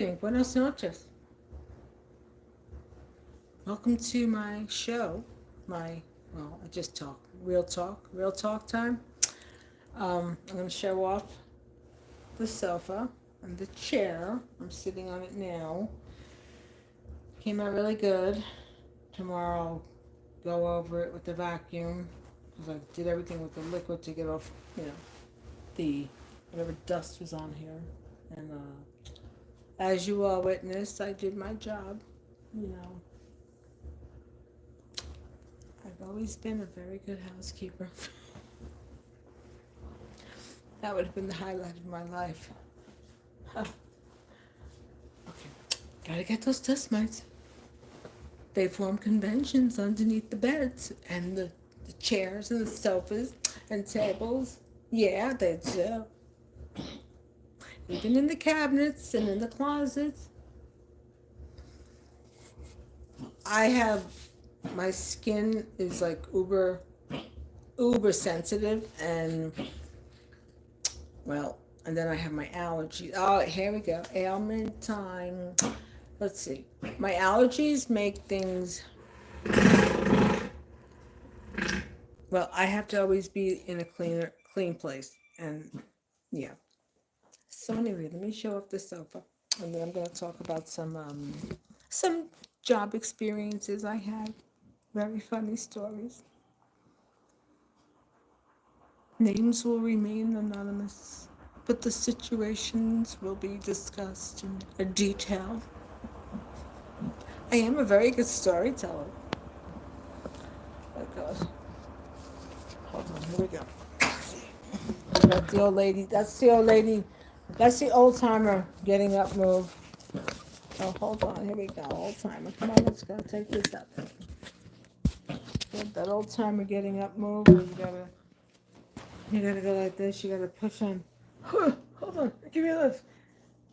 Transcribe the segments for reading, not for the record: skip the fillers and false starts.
Buenas noches. Welcome to my show. I just real talk time. I'm going to show off the sofa and the chair. I'm sitting on it now. Came out really good. Tomorrow I'll go over it with the vacuum because I did everything with the liquid to get off, the whatever dust was on here. And as you all witnessed, I did my job. You know, I've always been a very good housekeeper. That would have been the highlight of my life. Huh. Okay, gotta get those dust mites. They form conventions underneath the beds and the chairs and the sofas and tables. Yeah, they do. Even in the cabinets and in the closets. I have, my skin is like uber sensitive, and well, and then I have my allergies. Oh, here we go. Ailment time. Let's see. My allergies make things, well, I have to always be in a clean place. And yeah. So anyway, let me show off the sofa. And then I'm going to talk about some job experiences I had. Very funny stories. Names will remain anonymous, but the situations will be discussed in detail. I am a very good storyteller. Oh God. Hold on, here we go. That's the old lady. That's the old lady. That's the old timer getting up move. Oh, hold on. Here we go. Old timer. Come on, let's go. Take this up. That old timer getting up move. You gotta go like this. You gotta push on. Hold on. Give me a lift.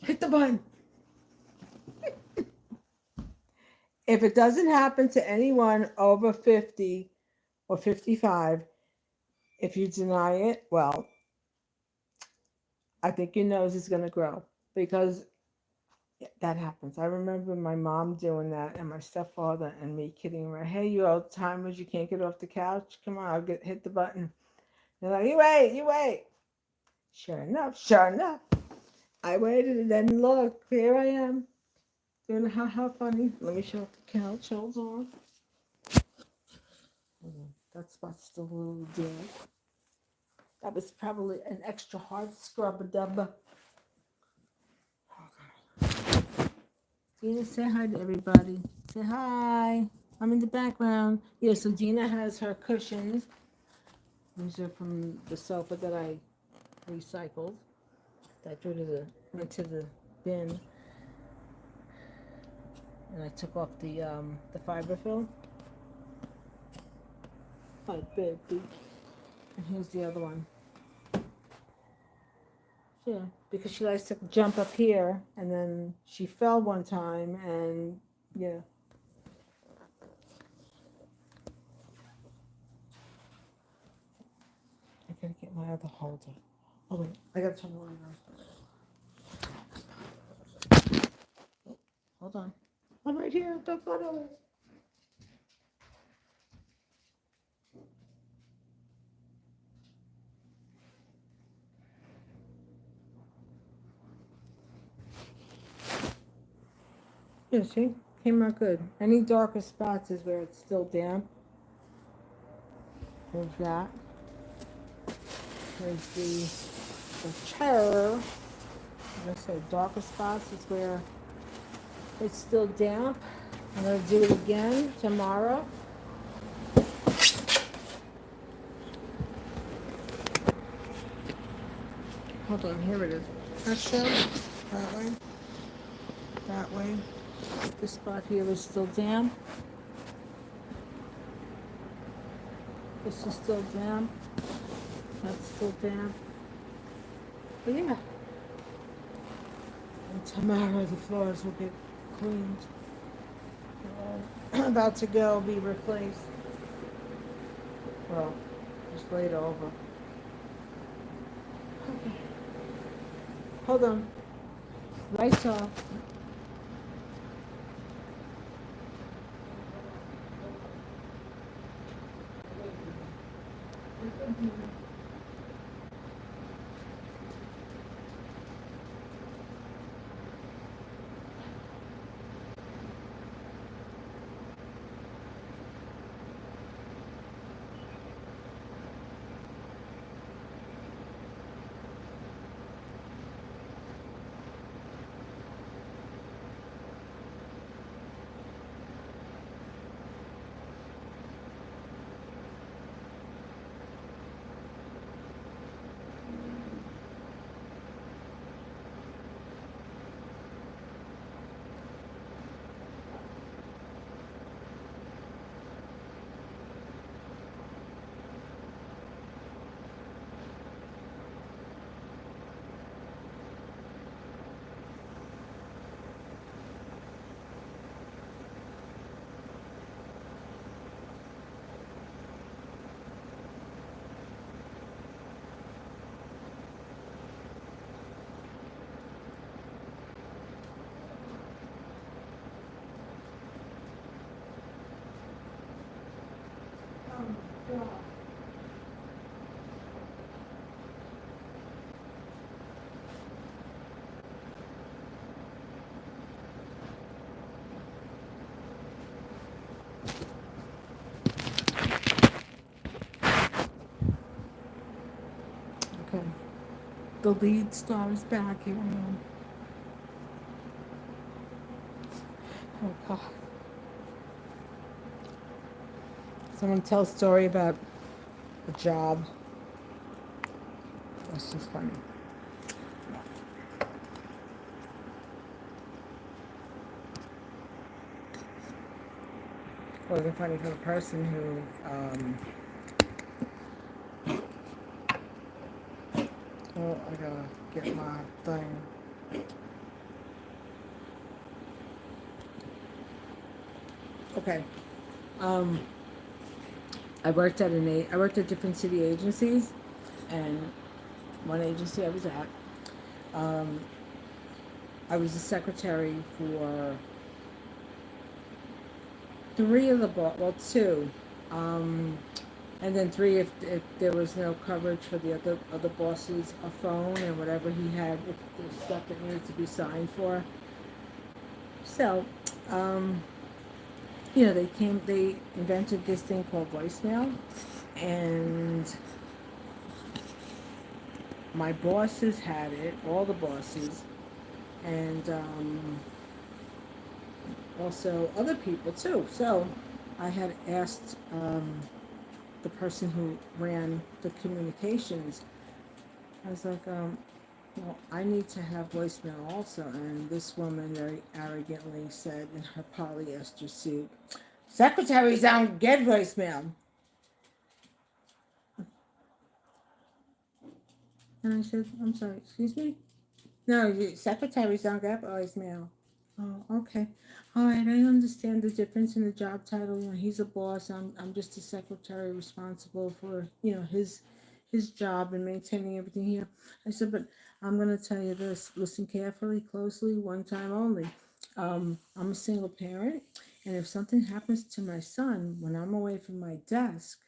Hit the button. If it doesn't happen to anyone over 50 or 55, if you deny it, well, I think your nose is going to grow because that happens. I remember my mom doing that and my stepfather and me kidding her. Hey, you old timers, you can't get off the couch. Come on, hit the button. They're like, you wait. Sure enough, I waited and then look, here I am. Doing how funny. Let me show off the couch. Hold on. That spot's still a little dead. That was probably an extra hard scrub-a-dub. Gina, say hi to everybody. Say hi. I'm in the background. Yeah, so Gina has her cushions. These are from the sofa that I recycled. That went to the bin. And I took off the fiberfill. Hi, baby. And here's the other one. Yeah, because she likes to jump up here, and then she fell one time, and yeah. I gotta get my other holder. Oh wait, I gotta turn the light on. Hold on. I'm right here. Don't go nowhere. Yeah, see? Came out good. Any darker spots is where it's still damp. There's that. There's the chair. Like I said, darker spots is where it's still damp. I'm going to do it again tomorrow. Hold on, here it is. Pressure. That way. That way. This spot here is still damp. This is still damp. That's still damp. But yeah. And tomorrow the floors will get cleaned. About to go be replaced. Well, just laid over. Okay. Hold on. Lights off. Okay. The lead star is back. Here I am. Oh God. Someone tell a story about a job. That's just funny. It wasn't funny for the person who, oh, I gotta get my thing. Okay. Um, I worked at different city agencies, and one agency I was at, um, I was a secretary for three of the well, two, um, and then three if there was no coverage for the other bosses, a phone and whatever he had, if there's stuff that needed to be signed for. So, um, they invented this thing called voicemail, and my bosses had it, all the bosses, and also other people too. So I had asked the person who ran the communications, I was like, well, I need to have voicemail also. And this woman very arrogantly said in her polyester suit, secretaries don't get voicemail. And I said, I'm sorry, excuse me? No, secretaries don't get voicemail. Oh, okay. All right, I understand the difference in the job title. You know, he's a boss. I'm just a secretary responsible for, his job and maintaining everything here. I said, but I'm gonna tell you this. Listen carefully, closely, one time only. I'm a single parent, and if something happens to my son when I'm away from my desk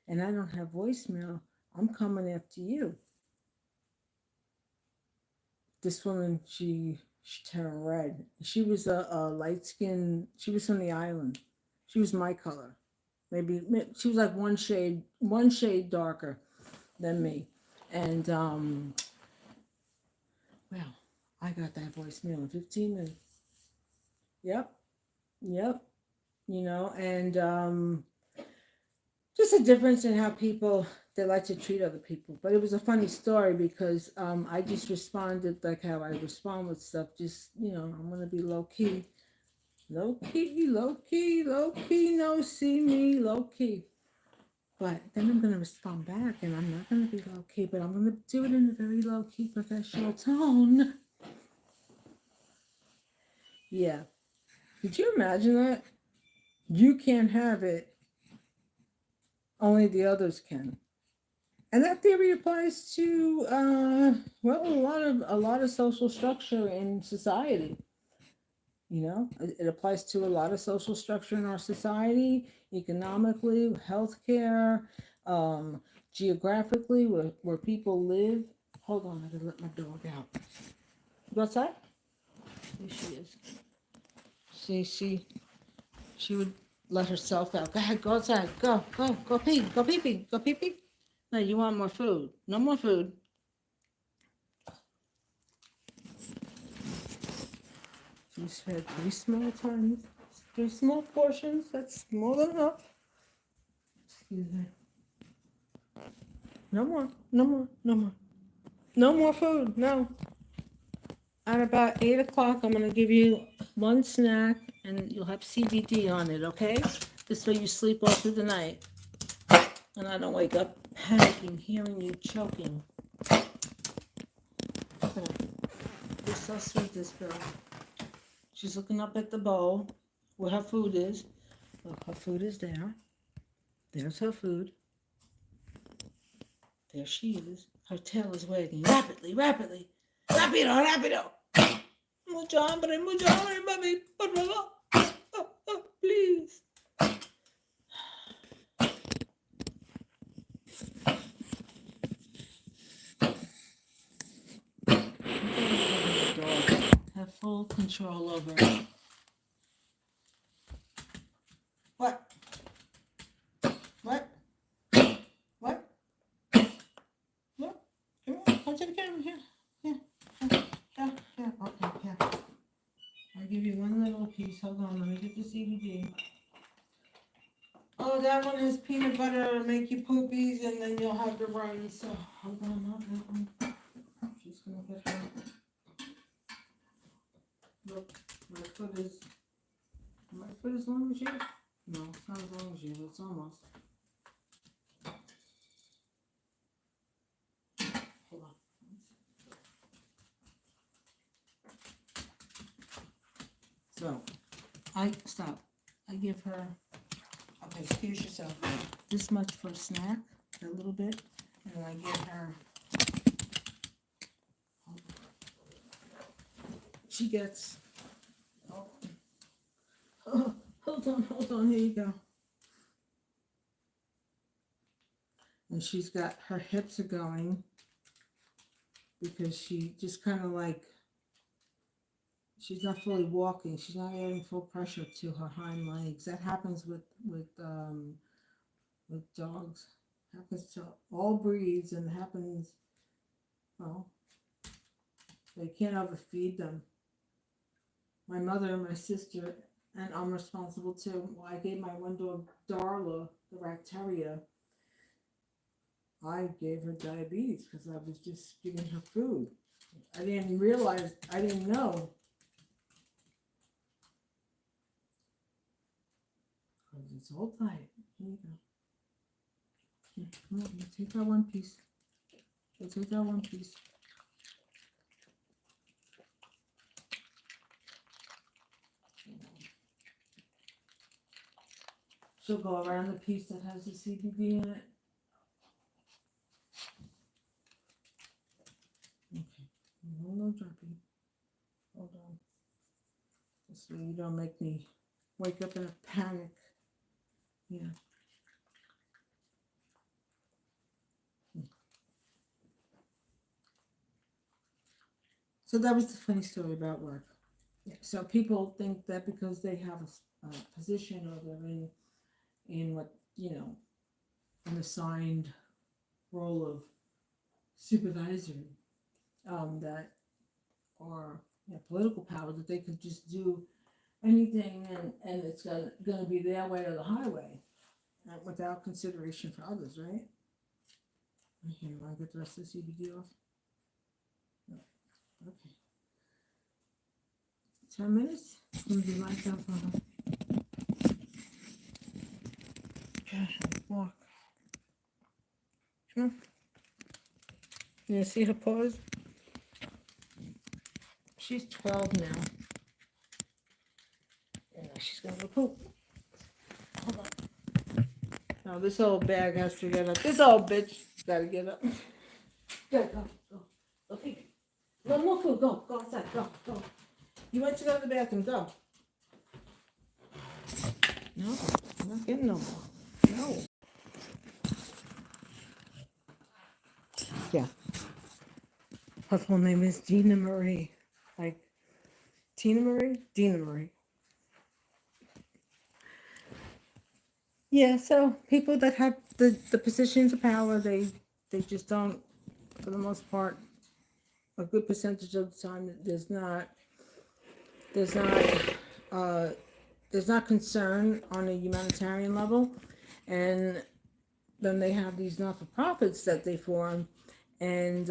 and I don't have voicemail, I'm coming after you. This woman, she turned red. She was a light skin. She was from the island. She was my color. She was like one shade darker than me. And well, I got that voicemail in 15 minutes. Yep, yep. And just a difference in how people they like to treat other people. But it was a funny story because I just responded like how I respond with stuff. Just I'm gonna be low key, low key, low key, low key. No, see me, low key. But then I'm gonna respond back, and I'm not gonna be low key, but I'm gonna do it in a very low key, professional tone. Yeah. Could you imagine that? You can't have it. Only the others can. And that theory applies to well, a lot of social structure in society. It applies to a lot of social structure in our society, economically, healthcare, um, geographically where people live. Hold on, I gotta let my dog out. You go outside? There she is. See, she would let herself out. Go ahead, go outside. Go pee. Go pee pee. Go pee pee. No, you want more food. No more food. She's had 3 small portions. That's more than enough. Excuse me. No more. No more food. No. At about 8 o'clock, I'm going to give you one snack and you'll have CBD on it, okay? This way you sleep all through the night. And I don't wake up panicking, hearing you choking. You're so sweet, this girl. She's looking up at the bowl where her food is. Look, her food is there. There's her food. There she is. Her tail is wagging rapidly. Rápido. Mucho hambre, mami. Por favor. Please. Have full control over it. What? Look, come on, come to the camera here. Okay, here. I'll give you one little piece. Hold on, let me get the CBD. Oh, that one has peanut butter to make you poopies, and then you'll have the runs. So hold on, not that one. She's gonna get her. Look, my foot is long as you? No, it's not as long as you, it's almost. Hold on. So, I give her, okay, excuse yourself, this much for a snack, a little bit, and I give her, she gets, hold on, here you go. And she's got, her hips are going, because she just kind of like, she's not fully walking. She's not adding full pressure to her hind legs. That happens with dogs. Happens to all breeds and happens. Well, they can't overfeed them. My mother and my sister, and I'm responsible too. Well, I gave my one dog Darla, the Rat Terrier. I gave her diabetes because I was just giving her food. I didn't know. It's all diet. Here you go. Here, come on, you take that one piece. You take that one piece. She'll go around the piece that has the CBD in it. Okay. No dropping. Hold on. This way you don't make me wake up in a panic. Yeah. So that was the funny story about work. Yeah. So people think that because they have a position or they're in what, an assigned role of supervisory, that or political power, that they could just do anything and it's going to be their way or the highway, without consideration for others, right? Okay, you want to get the rest of the CBD off? No. Okay. 10 minutes? It's going to be like that for her. Okay, walk. Come on. You see her paws? She's 12 now. And she's going to go poop. Hold on. Now this old bag has to get up. This old bitch got to get up. Go. Okay. No more food. Go outside. Go. You want to go to the bathroom. Go. No, I'm not getting no more. No. Yeah. Her full name is Dina Marie. Like Tina Marie? Dina Marie. Yeah, so people that have the positions of power, they just don't, for the most part, a good percentage of the time, there's not uh, there's not concern on a humanitarian level, and then they have these not for profits that they form, and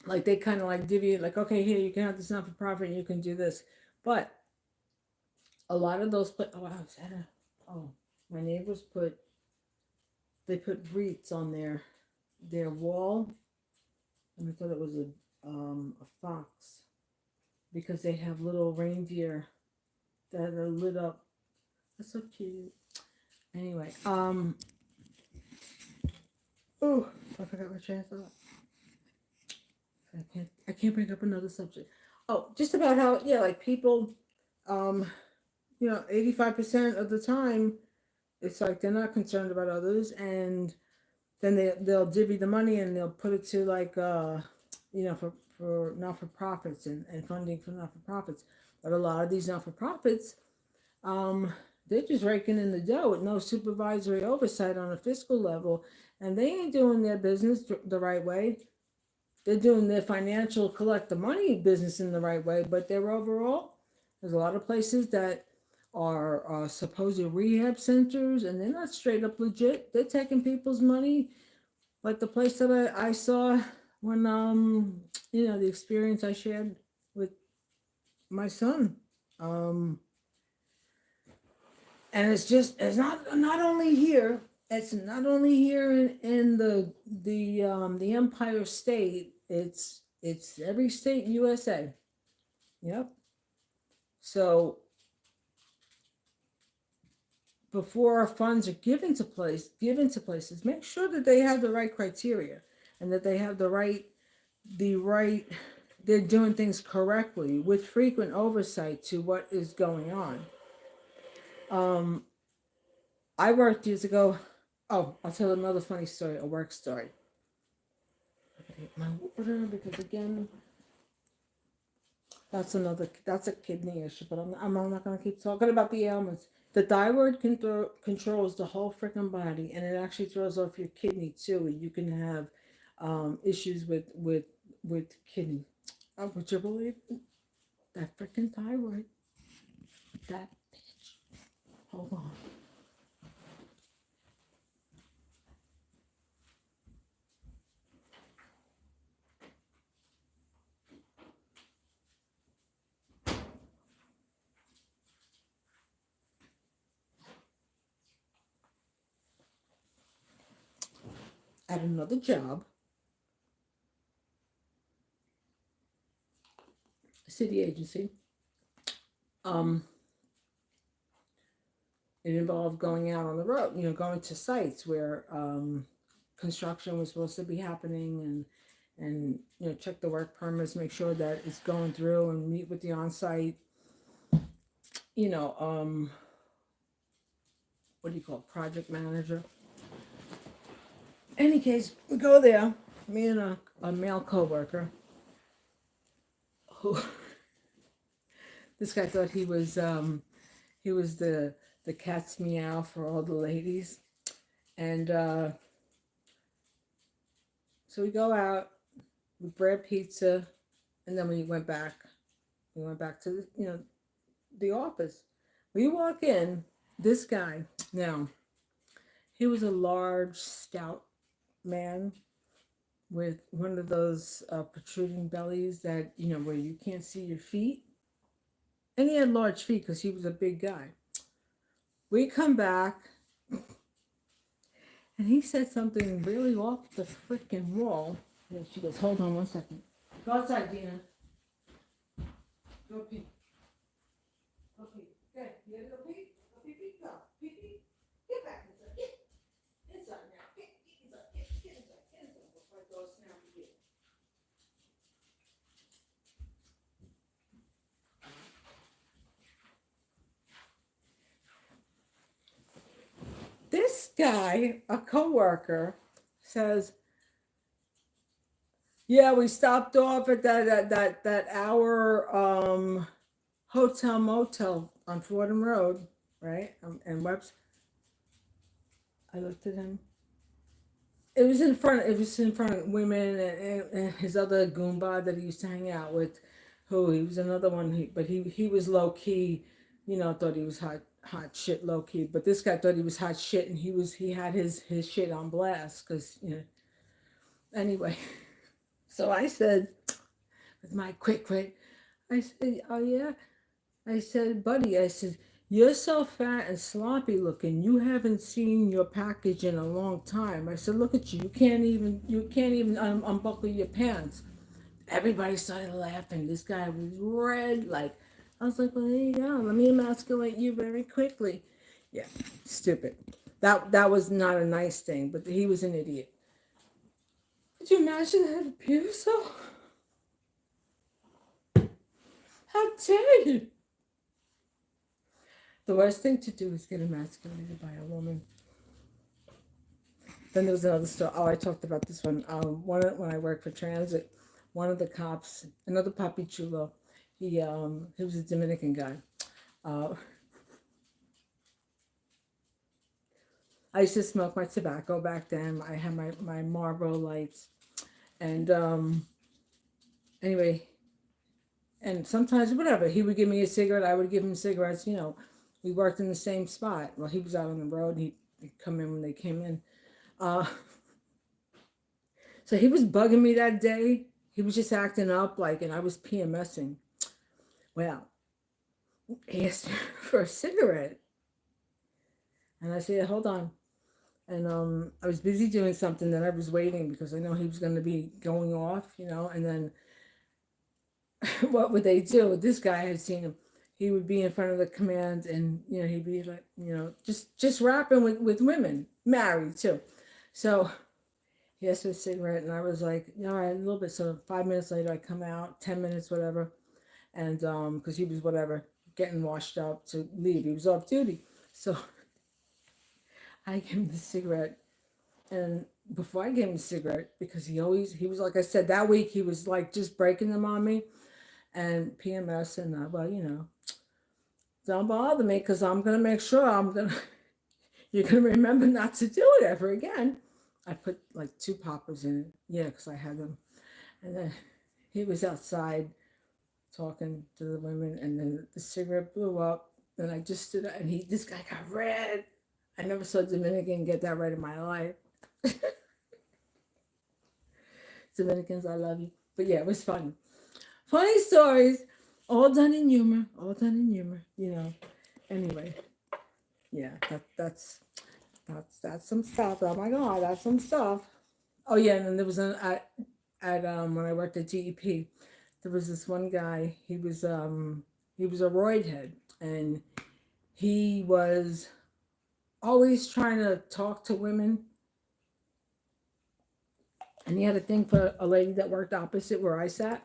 like they kind of like divvy it, like, okay, here you can have this not for profit, and you can do this, but a lot of those oh wow, is that a oh my neighbors put wreaths on their wall, and I thought it was a fox because they have little reindeer that are lit up. That's so cute. Anyway, oh, I forgot my train of thought. I can't bring up another subject. Oh, just about how, yeah, like people, um, 85% of the time, it's like they're not concerned about others, and then they'll divvy the money and they'll put it to like for not for profits and funding for not for profits. But a lot of these not for profits, um, they're just raking in the dough with no supervisory oversight on a fiscal level, and they ain't doing their business the right way. They're doing their financial collect the money business in the right way, but their overall, there's a lot of places that are supposed rehab centers, and they're not straight up legit. They're taking people's money, like the place that I saw when the experience I shared with my son. Um, and it's not only here. It's not only here in the Empire State. It's every state in USA. Yep. So before our funds are given to places, make sure that they have the right criteria and that they have the right they're doing things correctly with frequent oversight to what is going on. Um, I worked years ago. Oh, I'll tell another funny story, a work story. My water, because again, that's a kidney issue. But I'm not gonna keep talking about the ailments. The thyroid controls the whole freaking body, and it actually throws off your kidney too. And you can have issues with kidney. Oh, would you believe that freaking thyroid? That bitch. Hold on. At another job, a city agency. Um, it involved going out on the road, going to sites where construction was supposed to be happening, and check the work permits, make sure that it's going through, and meet with the on-site, you know, um, what do you call it, project manager. Any case, we go there, me and a male coworker who this guy thought he was the cat's meow for all the ladies, and so we go out, we grab pizza, and then we went back. We went back to the office. We walk in. This guy, now he was a large, stout man with one of those protruding bellies that where you can't see your feet, and he had large feet because he was a big guy. We come back, and he said something really off the freaking wall. And she goes, "Hold on one second. Go outside, Dina. Go pee. Go pee. Okay, you gotta go pee? Go pee pee? Go. Pee pee? Get back inside. Get inside now. Get inside. Get inside. Get inside before I go snap again." This guy, a coworker, says, Yeah, we stopped off at that hour hotel motel on Fordham Road, right? And Webster. I looked at him. It was in front. It was in front of women and his other goomba that he used to hang out with. Who he was another one. He was low key. Thought he was hot shit low key. But this guy thought he was hot shit, and he had his shit on blast because Anyway, so I said with my quick, I said, oh yeah, I said, buddy, I said, you're so fat and sloppy looking. You haven't seen your package in a long time. I said, look at you. You can't even unbuckle your pants. Everybody started laughing. This guy was red. Like, I was like, well, there you go. Let me emasculate you very quickly. Yeah, stupid. That was not a nice thing, but he was an idiot. Could you imagine that abuse? Oh, how dare you? The worst thing to do is get emasculated by a woman. Then there was another story. Oh, I talked about this one. When I worked for transit, one of the cops, another papi chulo, he was a Dominican guy. Uh, I used to smoke my tobacco back then. I had my Marlboro lights, and anyway, and sometimes whatever he would give me a cigarette, I would give him cigarettes. We worked in the same spot. Well, he was out on the road. He'd come in when they came in. Uh, So he was bugging me that day. He was just acting up like, and I was PMSing. Well, he asked me for a cigarette, and I said, "Hold on." And I was busy doing something that I was waiting because I know he was going to be going off, And then what would they do? This guy, I had seen him. He would be in front of the command, and he'd be like, just rapping with women, married too. So he asked for a cigarette, and I was like, all right, a little bit. So 5 minutes later, I come out, 10 minutes, whatever, and because he was whatever getting washed up to leave, he was off duty. So I gave him the cigarette, and before I gave him the cigarette, because he was like I said that week he was like just breaking them on me, and PMS, and well, don't bother me because I'm gonna make sure you're gonna remember not to do it ever again. I put like two poppers in it, yeah, because I had them. And then he was outside talking to the women, and then the cigarette blew up. And I just stood up, and this guy got red. I never saw a Dominican get that red in my life. Dominicans, I love you. But yeah, it was fun. Funny stories, all done in humor, all done in humor. Anyway, yeah, that's some stuff. Oh my God, that's some stuff. Oh yeah, and then there was at when I worked at GEP, there was this one guy. He was a roid head, and he was always trying to talk to women, and he had a thing for a lady that worked opposite where I sat.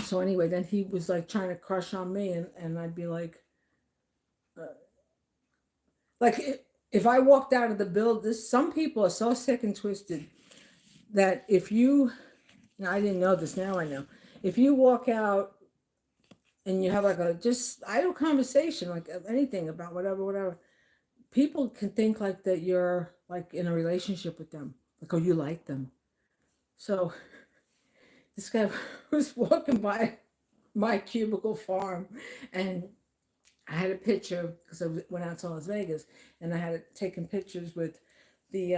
So anyway, then he was like trying to crush on me, and I'd be uh, like if I walked out of the building, some people are so sick and twisted that if you, now I didn't know this, now I know, if you walk out and you have like a just idle conversation, like anything about whatever, people can think like that you're like in a relationship with them, like, oh, you like them. So this guy was walking by my cubicle farm, and I had a picture because I went out to Las Vegas, and I had taken pictures with the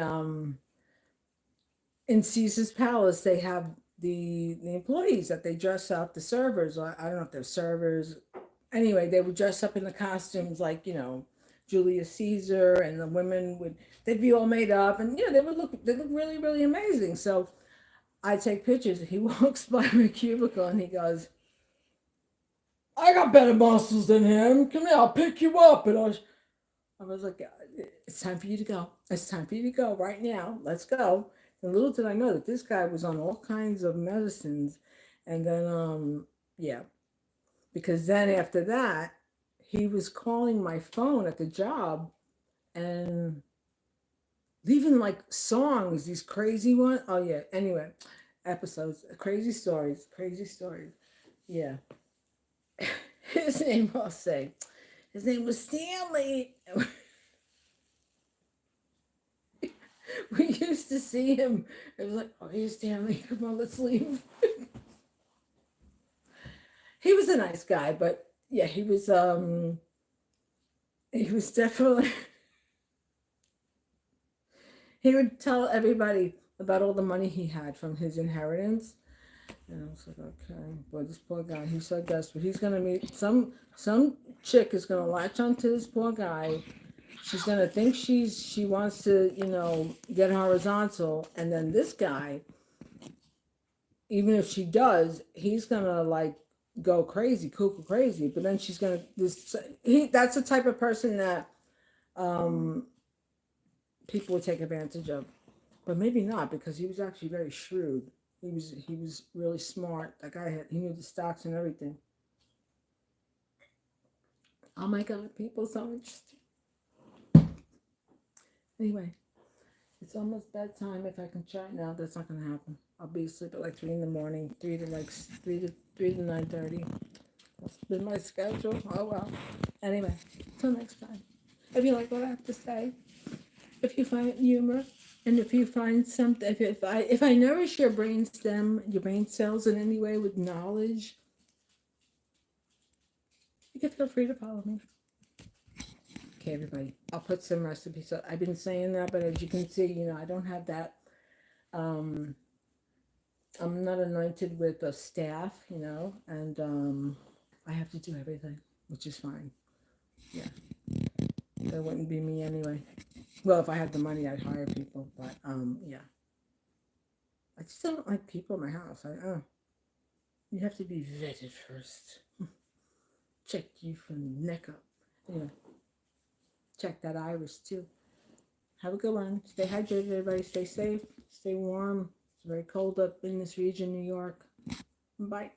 in Caesar's Palace. They have the employees that they dress up, the servers. I don't know if they're servers. Anyway, they would dress up in the costumes like Julius Caesar, and the women they'd be all made up, and they look really really amazing. So I take pictures. He walks by my cubicle, and he goes, "I got better muscles than him. Come here, I'll pick you up." And I was like, "It's time for you to go. It's time for you to go right now. Let's go." And little did I know that this guy was on all kinds of medicines, and then yeah, because then after that, he was calling my phone at the job and leaving like songs, these crazy ones. Oh yeah. Anyway, episodes, crazy stories, crazy stories. Yeah. His name, I'll say, his name was Stanley. We used to see him. It was like, oh, here's Stanley. Come on, let's leave. He was a nice guy, but yeah, he was definitely he would tell everybody about all the money he had from his inheritance. And I was like, okay, boy, this poor guy, he's so desperate. He's gonna meet some chick is gonna latch onto this poor guy. She's gonna think she wants to, get horizontal, and then this guy, even if she does, he's gonna like go crazy, cuckoo crazy. But then she's gonna this he that's the type of person that um people would take advantage of. But maybe not because he was actually very shrewd. He was really smart. That guy he knew the stocks and everything. Oh my god, people so interesting. Anyway, it's almost bedtime. If I can chat now, that's not gonna happen. I'll be asleep at like 3 in the morning, 3 to 9:30. That's been my schedule. Oh well. Anyway, till next time. If you like what I have to say, if you find humor, and if you find something, if I nourish your brain stem, your brain cells in any way with knowledge, you can feel free to follow me. Okay, everybody. I'll put some recipes. So I've been saying that, but as you can see, I don't have that. Um, I'm not anointed with a staff, and I have to do everything, which is fine. Yeah, that wouldn't be me anyway. Well, if I had the money, I'd hire people, but yeah, I just don't like people in my house. You have to be vetted first. Check you from the neck up. Yeah, check that iris too. Have a good one. Stay hydrated, everybody. Stay safe. Stay warm. It's very cold up in this region, New York. Bye.